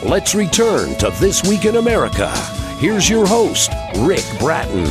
Let's return to This Week in America. Here's your host, Rick Bratton.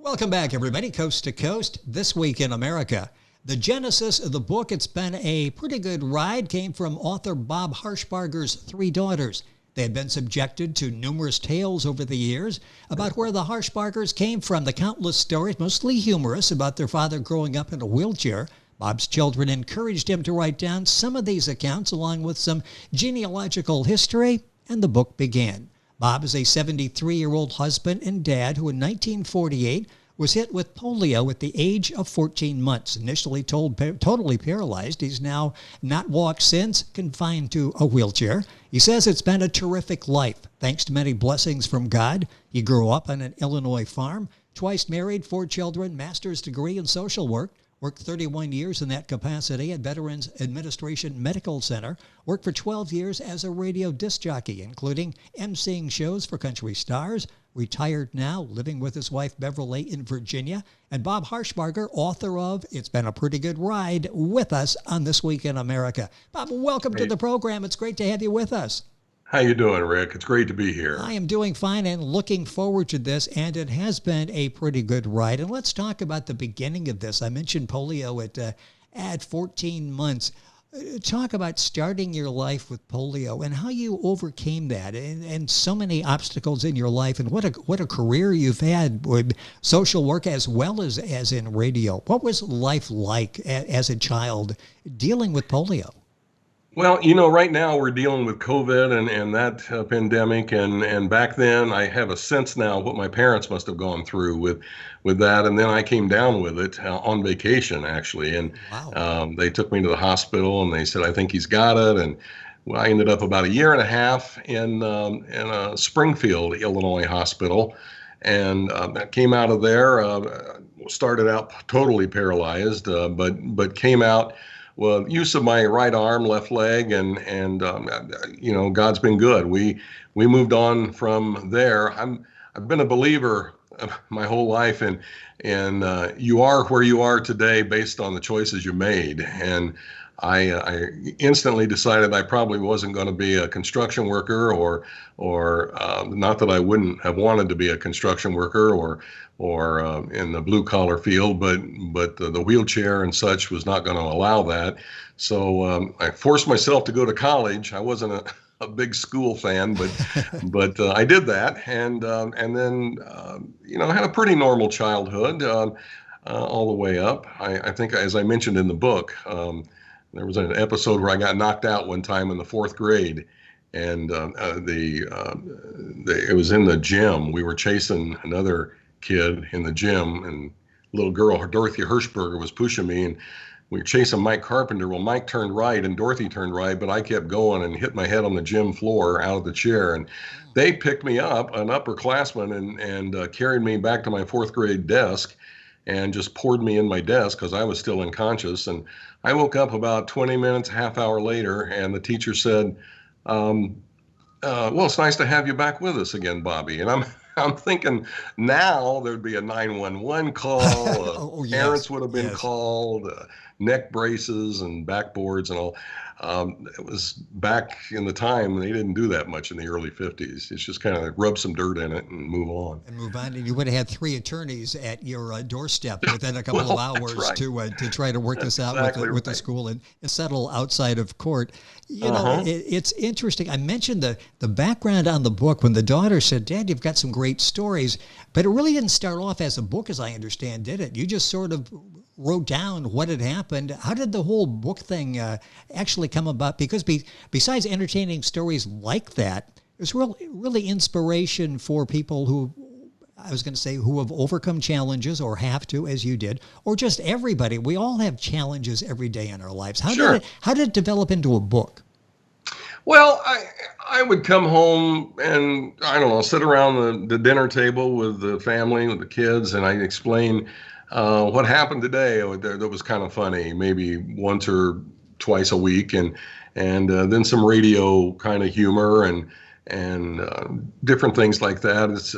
Welcome back, everybody, coast to coast, This Week in America. The genesis of the book, it's been a pretty good ride, came from author Bob Harshbarger's three daughters. They had been subjected to numerous tales over the years about where the Harshbargers came from, the countless stories, mostly humorous, about their father growing up in a wheelchair. Bob's children encouraged him to write down some of these accounts along with some genealogical history, and the book began. Bob is a 73-year-old husband and dad who in 1948 was hit with polio at the age of 14 months. Initially totally paralyzed, he's now not walked since, confined to a wheelchair. He says it's been a terrific life, thanks to many blessings from God. He grew up on an Illinois farm, twice married, 4 children, master's degree in social work, worked 31 years in that capacity at Veterans Administration Medical Center, worked for 12 years as a radio disc jockey, including emceeing shows for country stars, retired now, living with his wife Beverly in Virginia, and Bob Harshbarger, author of It's Been a Pretty Good Ride, with us on This Week in America. Bob, welcome to the program. It's great to have you with us. How you doing, Rick? It's great to be here. I am doing fine and looking forward to this, and it has been a pretty good ride. And let's talk about the beginning of this. I mentioned polio at 14 months. Talk about starting your life with polio and how you overcame that, and so many obstacles in your life, and what a career you've had with social work as well as in radio. What was life like as a child dealing with polio? Well, right now we're dealing with COVID and that pandemic, and back then I have a sense now of what my parents must have gone through with that, and then I came down with it on vacation actually, and Wow. they took me to the hospital and they said, I think he's got it, and I ended up about a year and a half in a Springfield, Illinois hospital, and came out of there, started out totally paralyzed, but came out. Well, use of my right arm, left leg, and God's been good. We moved on from there. I've been a believer my whole life, and you are where you are today based on the choices you made. And I instantly decided I probably wasn't going to be a construction worker, or not that I wouldn't have wanted to be a construction worker or in the blue collar field, but the wheelchair and such was not going to allow that. So I forced myself to go to college. I wasn't a big school fan, but I did that, and then had a pretty normal childhood all the way up. I think, as I mentioned in the book, there was an episode where I got knocked out one time in the 4th grade, and it was in the gym. We were chasing another kid in the gym, and little girl Dorothy Harshbarger was pushing me, and we were chasing Mike Carpenter. Well, Mike turned right and Dorothy turned right, but I kept going and hit my head on the gym floor out of the chair, and they picked me up, an upperclassman, and carried me back to my 4th grade desk and just poured me in my desk because I was still unconscious. And I woke up about 20 minutes, half hour later, and the teacher said, well, it's nice to have you back with us again, Bobby. And I'm thinking now there'd be a 911 call, parents would have been called, neck braces and backboards and all. It was back in the time, they didn't do that much in the early 50s. It's just kind of rub some dirt in it and move on. And you would have had 3 attorneys at your doorstep within a couple of hours right. to try to work this out with the school and settle outside of court. It's interesting. I mentioned the background on the book when the daughter said, Dad, you've got some great stories, but it really didn't start off as a book, as I understand, did it? You just sort of wrote down what had happened. How did the whole book thing actually come about? Because besides entertaining stories like that, there's really inspiration for people who, I was going to say, who have overcome challenges or have to, as you did, or just everybody. We all have challenges every day in our lives. How did it develop into a book? Well, I would come home and, I don't know, sit around the dinner table with the family, with the kids, and I'd explain what happened today. That was kind of funny, maybe once or twice a week, and then some radio kind of humor and different things like that. It's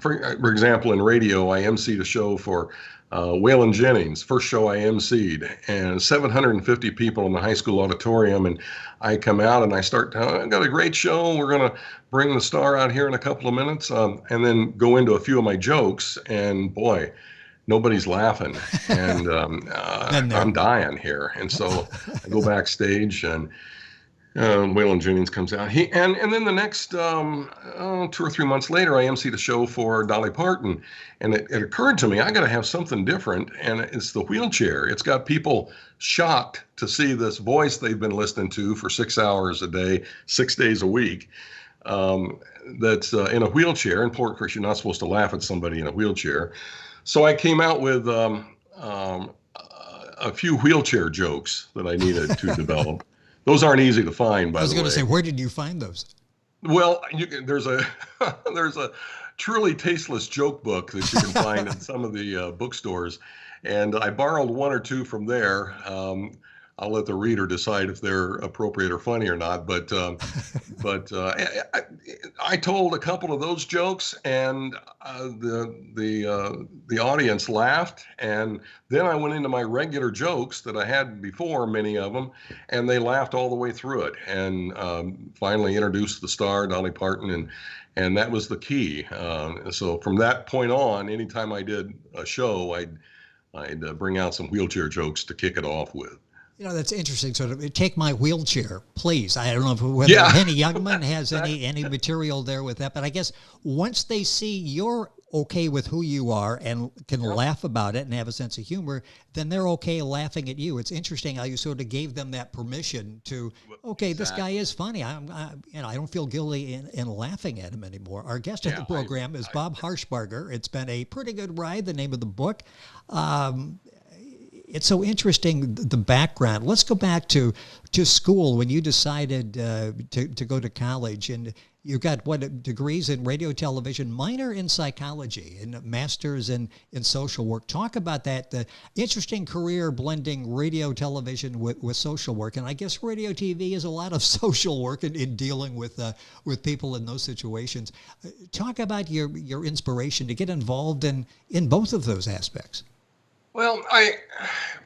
for example, in radio, I emceed a show for Waylon Jennings, first show I emceed, and 750 people in the high school auditorium. And I come out and I start, I got a great show. We're going to bring the star out here in a couple of minutes, and then go into a few of my jokes. And boy, nobody's laughing. And I'm dying here. And so I go backstage, and Waylon Jennings comes out. And then the next 2 or 3 months later, I emceed a show for Dolly Parton, and it occurred to me I got to have something different, and it's the wheelchair. It's got people shocked to see this voice they've been listening to for 6 hours a day, 6 days a week. That's in a wheelchair. And of course, you're not supposed to laugh at somebody in a wheelchair. So I came out with a few wheelchair jokes that I needed to develop. Those aren't easy to find, by the way. I was going to say, where did you find those? Well, there's a truly tasteless joke book that you can find in some of the bookstores, and I borrowed one or two from there. I'll let the reader decide if they're appropriate or funny or not. But I told a couple of those jokes, and the audience laughed. And then I went into my regular jokes that I had before, many of them, and they laughed all the way through it. And finally introduced the star, Dolly Parton, and that was the key. So from that point on, anytime I did a show, I'd bring out some wheelchair jokes to kick it off with. You know, that's interesting. Sort of, take my wheelchair, please. I don't know whether Henny Youngman has any material there with that, but I guess once they see you're okay with who you are and can laugh about it and have a sense of humor, then they're okay laughing at you. It's interesting how you sort of gave them that permission to, okay, this guy is funny. I don't feel guilty in laughing at him anymore. Our guest on the program is Bob Harshbarger. It's been a pretty good ride. The name of the book. It's so interesting, the background. Let's go back to school when you decided to go to college, and you got degrees in radio, television, minor in psychology, and masters in social work. Talk about that. The interesting career blending radio, television with social work, and I guess radio, TV is a lot of social work in dealing with people in those situations. Talk about your inspiration to get involved in both of those aspects. Well,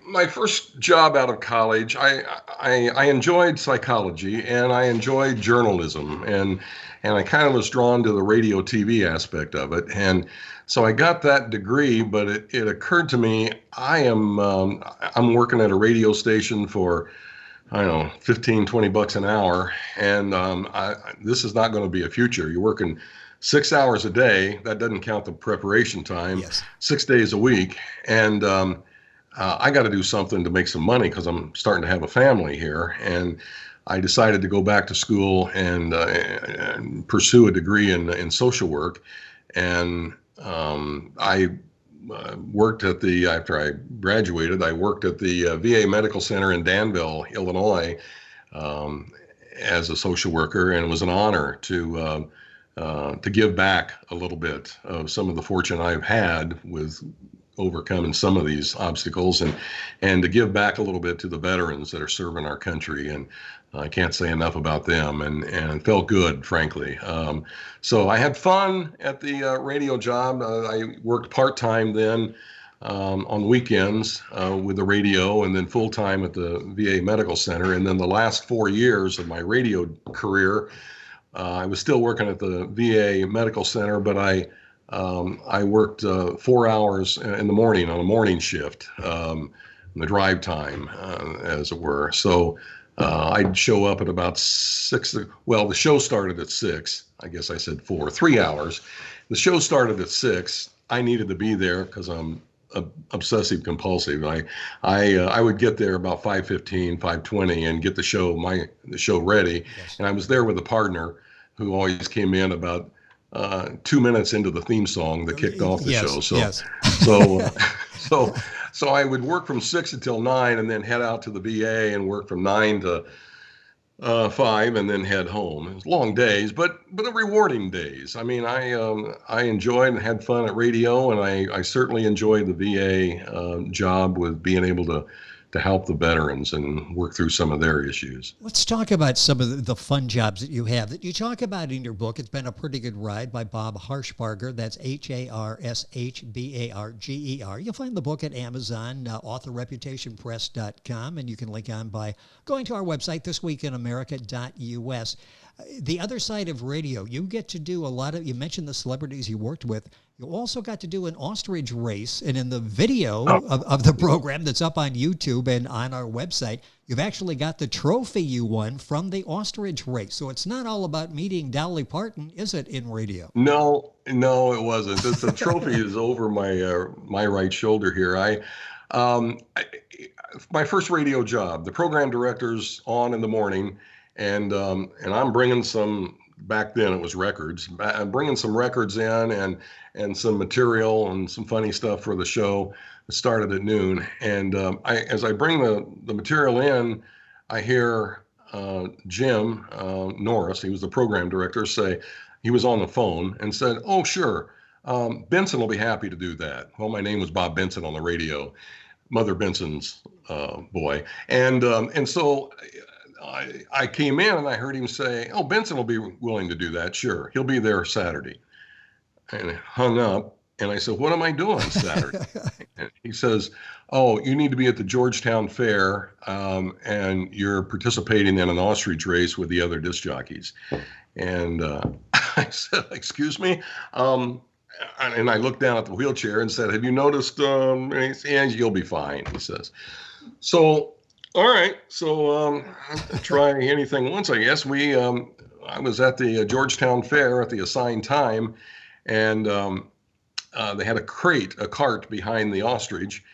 my first job out of college, I enjoyed psychology and I enjoyed journalism, and I kind of was drawn to the radio TV aspect of it. And so I got that degree, but it occurred to me I'm working at a radio station for, I don't know, 15, 20 bucks an hour, and this is not going to be a future. You're working 6 hours a day. That doesn't count the preparation time. Yes. 6 days a week. And I got to do something to make some money because I'm starting to have a family here. And I decided to go back to school and pursue a degree in social work. And I worked after I graduated, I worked at the VA Medical Center in Danville, Illinois, as a social worker. And it was an honor to give back a little bit of some of the fortune I've had with overcoming some of these obstacles, and to give back a little bit to the veterans that are serving our country. And I can't say enough about them, and it felt good, frankly. So I had fun at the radio job. I worked part-time then on weekends with the radio, and then full-time at the VA Medical Center. And then the last 4 years of my radio career, I was still working at the VA Medical Center, but I worked 4 hours in the morning on a morning shift, the drive time, as it were. So I'd show up at about 6. Well, the show started at 6. I guess I said 4, 3 hours. The show started at 6. I needed to be there because I'm obsessive compulsive. I would get there about 5:15, 5:20 and get the show ready. Yes. And I was there with a partner who always came in about 2 minutes into the theme song that kicked off the show. So, yes. so I would work from 6 until 9, and then head out to the VA and work from 9 to 5, and then head home. It was long days, but rewarding days. I mean, I enjoyed and had fun at radio, and I certainly enjoyed the VA job with being able help the veterans and work through some of their issues. Let's talk about some of the fun jobs that you have that you talk about in your book. It's been a pretty good ride by Bob Harshbarger. That's Harshbarger. You'll find the book at Amazon, authorreputationpress.com, and you can link on by going to our website, thisweekinamerica.us. The other side of radio, you get to do a lot of, you mentioned the celebrities you worked with. You also got to do an ostrich race, and in the video of the program that's up on YouTube and on our website, you've actually got the trophy you won from the ostrich race. So it's not all about meeting Dolly Parton, is it, in radio? No, it wasn't. The trophy is over my right shoulder here. My first radio job, the program director's on in the morning, and I'm bringing some. Back then it was records. I'm bringing some records in and some material and some funny stuff for the show. It started at noon, and as I bring the material in, I hear Jim Norris, he was the program director, say he was on the phone and said, "Oh, sure, Benson will be happy to do that." Well, my name was Bob Benson on the radio, Mother Benson's boy, and so. I came in and I heard him say, "Oh, Benson will be willing to do that. Sure. He'll be there Saturday." And I hung up and I said, "What am I doing Saturday?" And he says, "Oh, you need to be at the Georgetown Fair and you're participating in an ostrich race with the other disc jockeys." And I said, "Excuse me?" And I looked down at the wheelchair and said, "Have you noticed?" And he said, "Yeah, you'll be fine," he says. So all right, so try anything once, I guess. I was at the Georgetown Fair at the assigned time, and they had a cart behind the ostrich,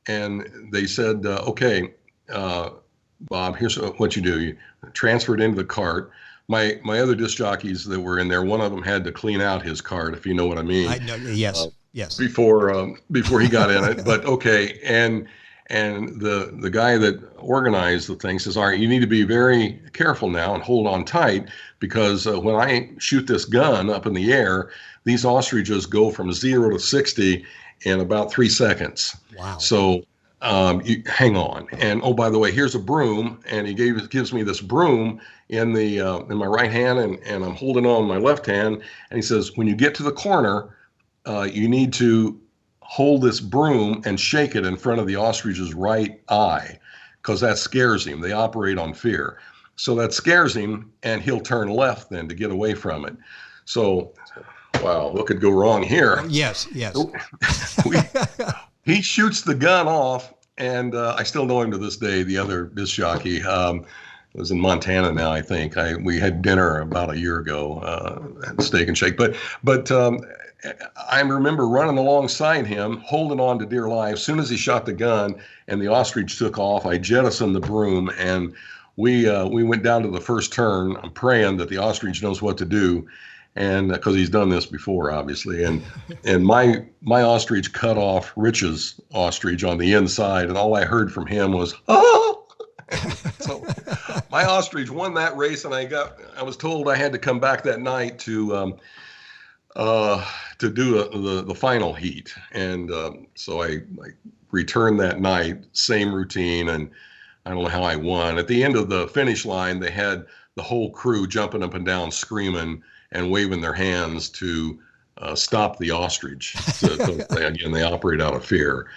and they said, "Okay, Bob, here's what you do. You transfer it into the cart." My other disc jockeys that were in there, one of them had to clean out his cart, if you know what I mean. I know, yes, yes. Before he got in it, but okay, and the guy that organized the thing says, "All right, you need to be very careful now and hold on tight because when I shoot this gun up in the air, these ostriches go from 0 to 60 in about 3 seconds." Wow. So you hang on. And oh, by the way, here's a broom, and he gives me this broom in my right hand, and I'm holding on my left hand, and he says, "When you get to the corner, you need to hold this broom and shake it in front of the ostrich's right eye because that scares him. They operate on fear. So that scares him, and he'll turn left then to get away from it." So, wow, what could go wrong here? Yes, yes. He shoots the gun off, and I still know him to this day, the other disc jockey. Was in Montana now, I think. We had dinner about a year ago at Steak and Shake. But I remember running alongside him, holding on to dear life. As soon as he shot the gun and the ostrich took off, I jettisoned the broom, and we went down to the first turn. I'm praying that the ostrich knows what to do, and because he's done this before, obviously. And my ostrich cut off Rich's ostrich on the inside, and all I heard from him was, "Oh!" So my ostrich won that race, and I was told I had to come back that night to do the final heat, and so I returned that night, same routine, and I don't know how I won. At the end of the finish line, they had the whole crew jumping up and down, screaming and waving their hands to stop the ostrich. Again, they operate out of fear.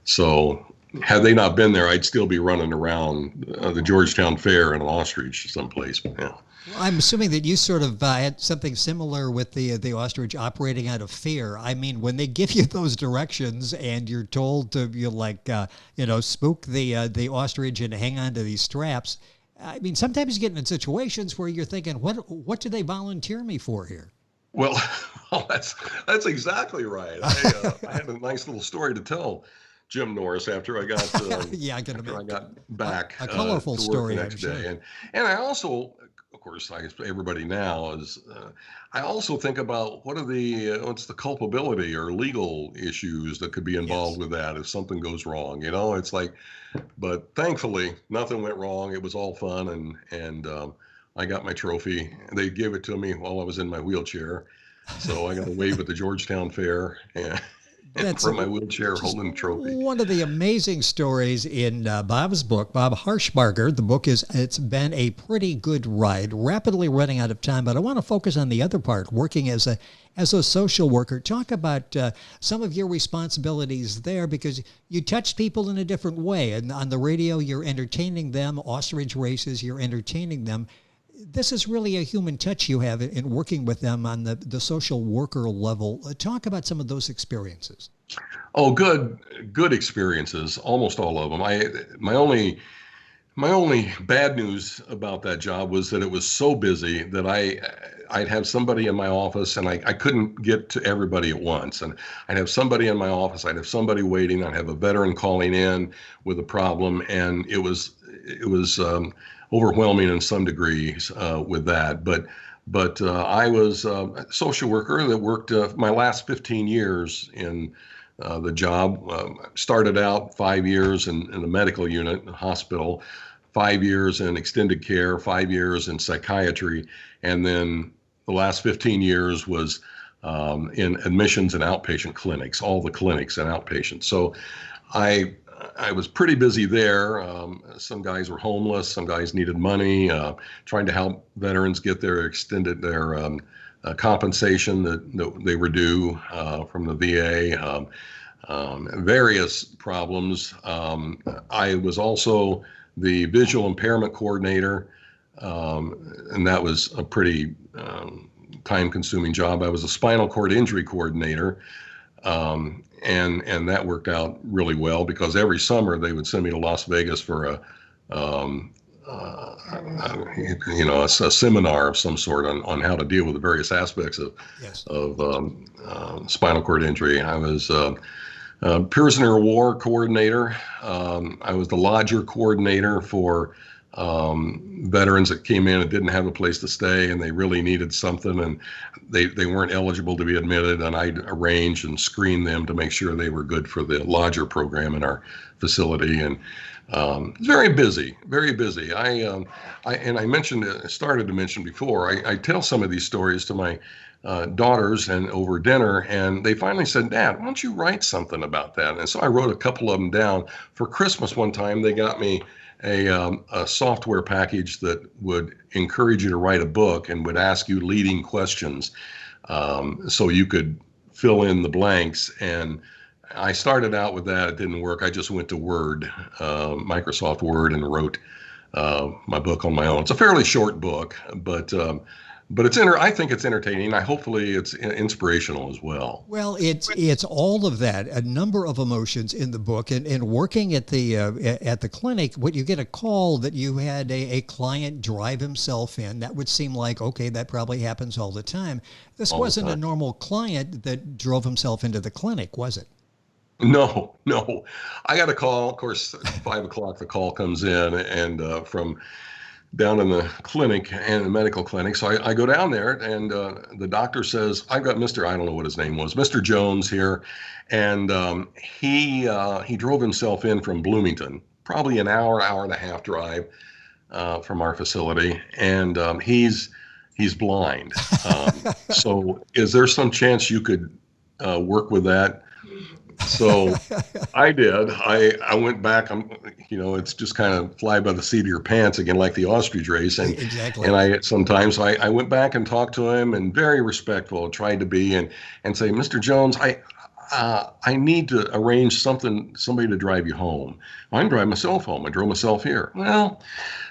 So had they not been there, I'd still be running around the Georgetown Fair in an ostrich someplace. Yeah. I'm assuming that you sort of had something similar with the ostrich operating out of fear. I mean, when they give you those directions and you're told to spook the ostrich and hang on to these straps. I mean, sometimes you get in situations where you're thinking, what do they volunteer me for here? Well, that's exactly right. I had a nice little story to tell Jim Norris after I got I got back. A colorful story, the next day. And I also, of course, everybody now is. I also think about what's the culpability or legal issues that could be involved with that if something goes wrong. It's like, but thankfully nothing went wrong. It was all fun, and I got my trophy. They gave it to me while I was in my wheelchair, so I got to wave at the Georgetown Fair. And That's from my wheelchair just holding the trophy. one of the amazing stories in Bob's book, Bob Harshbarger. The book it's been a pretty good ride, rapidly running out of time, but I want to focus on the other part, working as a social worker. Talk about some of your responsibilities there, because you touch people in a different way. And on the radio, you're entertaining them. Ostrich races, you're entertaining them. This is really a human touch you have in working with them on the social worker level. Talk about some of those experiences. Oh, good experiences, almost all of them. My only bad news about that job was that it was so busy that I'd have somebody in my office, and I couldn't get to everybody at once. And I'd have somebody in my office, I'd have somebody waiting, I'd have a veteran calling in with a problem, and it was overwhelming in some degrees with that. But I was a social worker that worked my last 15 years in the job. Started out 5 years in the medical unit in the hospital, 5 years in extended care, 5 years in psychiatry, and then the last 15 years was in admissions and outpatient clinics, all the clinics and outpatients. So I was pretty busy there. Some guys were homeless, some guys needed money, trying to help veterans get their compensation that they were due from the VA. Various problems. I was also the visual impairment coordinator, and that was a pretty time-consuming job. I was a spinal cord injury coordinator, and that worked out really well, because every summer they would send me to Las Vegas for a seminar of some sort on how to deal with the various aspects of Yes. Spinal cord injury. I was prisoner of war coordinator. I was the lodger coordinator for veterans that came in and didn't have a place to stay, and they really needed something, and they weren't eligible to be admitted, and I'd arrange and screen them to make sure they were good for the lodger program in our facility. And very busy, very busy. I started to mention before, I tell some of these stories to my daughters and over dinner, and they finally said, "Dad, why don't you write something about that?" And so I wrote a couple of them down. For Christmas one time, they got me a software package that would encourage you to write a book and would ask you leading questions, so you could fill in the blanks. And I started out with that. It didn't work. I just went to Word, Microsoft Word, and wrote my book on my own. It's a fairly short book, but I think it's entertaining. Hopefully it's inspirational as well. Well, it's all of that, a number of emotions in the book. And working at the clinic, when you get a call that you had a client drive himself in, that would seem like, okay, that probably happens all the time. This wasn't a normal client that drove himself into the clinic, was it? No. I got a call. Of course, at 5 o'clock, the call comes in, and from down in the clinic, and the medical clinic. So I go down there, and the doctor says, "I've got I don't know what his name was, Mr. Jones here." And he drove himself in from Bloomington, probably an hour and a half drive from our facility. And he's blind. So is there some chance you could work with that? So I did. I went back. It's just kind of fly by the seat of your pants again, like the ostrich race. And Exactly. and I went back and talked to him, and very respectful, tried to be, and say, "Mr. Jones, I need to arrange somebody to drive you home. I can drive myself home. I drove myself here." Well,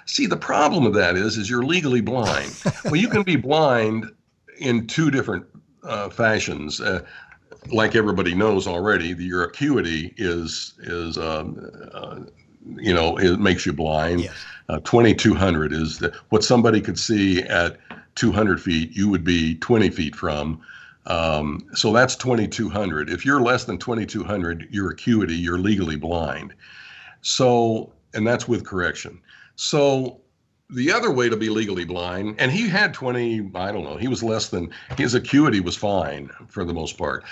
see, the problem with that is you're legally blind. Well, you can be blind in two different fashions. Like everybody knows already, your acuity it makes you blind. Yes. 2200 is what somebody could see at 200 feet, you would be 20 feet from. So that's 2200. If you're less than 2200, your acuity, you're legally blind. So, and that's with correction. So the other way to be legally blind, and he had 20, I don't know, his acuity was fine for the most part.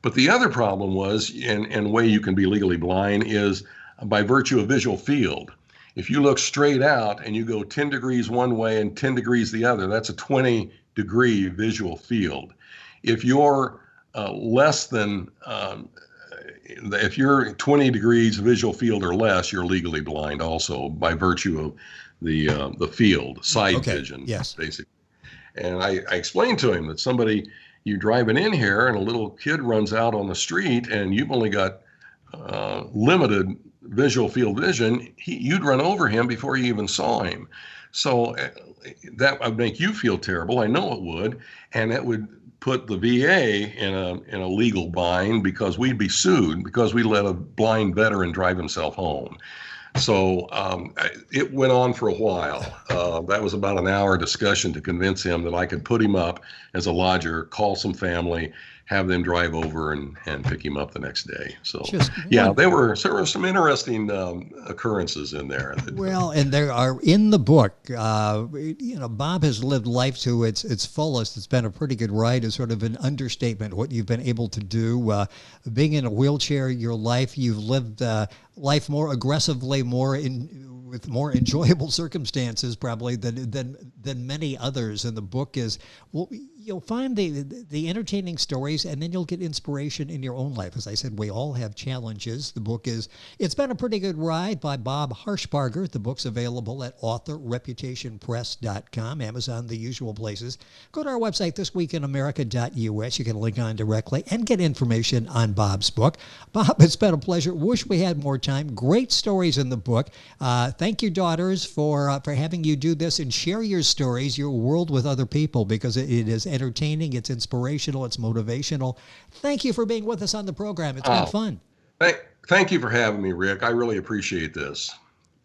But the other problem was, and way you can be legally blind is by virtue of visual field. If you look straight out and you go 10 degrees one way and 10 degrees the other, that's a 20-degree visual field. If you're less than if you're 20 degrees visual field or less, you're legally blind also by virtue of the field, side vision, yes. basically. And I explained to him that you're driving in here and a little kid runs out on the street and you've only got limited visual field vision, you'd run over him before you even saw him. So that would make you feel terrible. I know it would. And that would put the VA in a legal bind because we'd be sued because we let a blind veteran drive himself home. So it went on for a while. That was about an hour discussion to convince him that I could put him up as a lodger, call some family, have them drive over and pick him up the next day. So, there were some interesting occurrences in there. Well, and there are in the book, Bob has lived life to its fullest. It's been a pretty good ride, is sort of an understatement, what you've been able to do. Being in a wheelchair your life, you've lived life more aggressively, with more enjoyable circumstances probably than many others. And the book is, well, you'll find the entertaining stories, and then you'll get inspiration in your own life. As I said, we all have challenges. The book it's been a pretty good ride by Bob Harshbarger. The book's available at authorreputationpress.com, Amazon, the usual places. Go to our website, thisweekinamerica.us. You can link on directly and get information on Bob's book. Bob, it's been a pleasure. Wish we had more time. Great stories in the book. Thank your daughters for having you do this and share your stories, your world with other people, because it is entertaining, it's inspirational, it's motivational. Thank you for being with us on the program. It's been fun. Thank you for having me, Rick. I really appreciate this.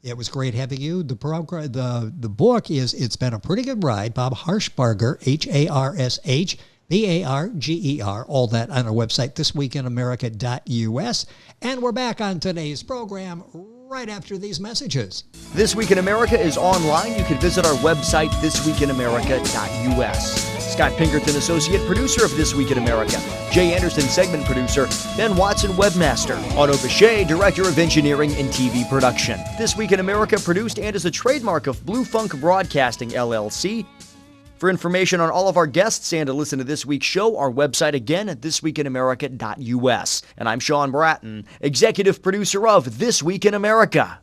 It was great having you. The book is It's Been a Pretty Good Ride. Bob Harshbarger, Harshbarger, all that on our website, thisweekinamerica.us. And we're back on today's program right after these messages. This Week in America is online. You can visit our website, thisweekinamerica.us. Scott Pinkerton, associate producer of This Week in America. Jay Anderson, segment producer. Ben Watson, webmaster. Otto Bechet, director of engineering and TV production. This Week in America produced and is a trademark of Blue Funk Broadcasting, LLC. For information on all of our guests and to listen to this week's show, our website again at thisweekinamerica.us. And I'm Sean Bratton, executive producer of This Week in America.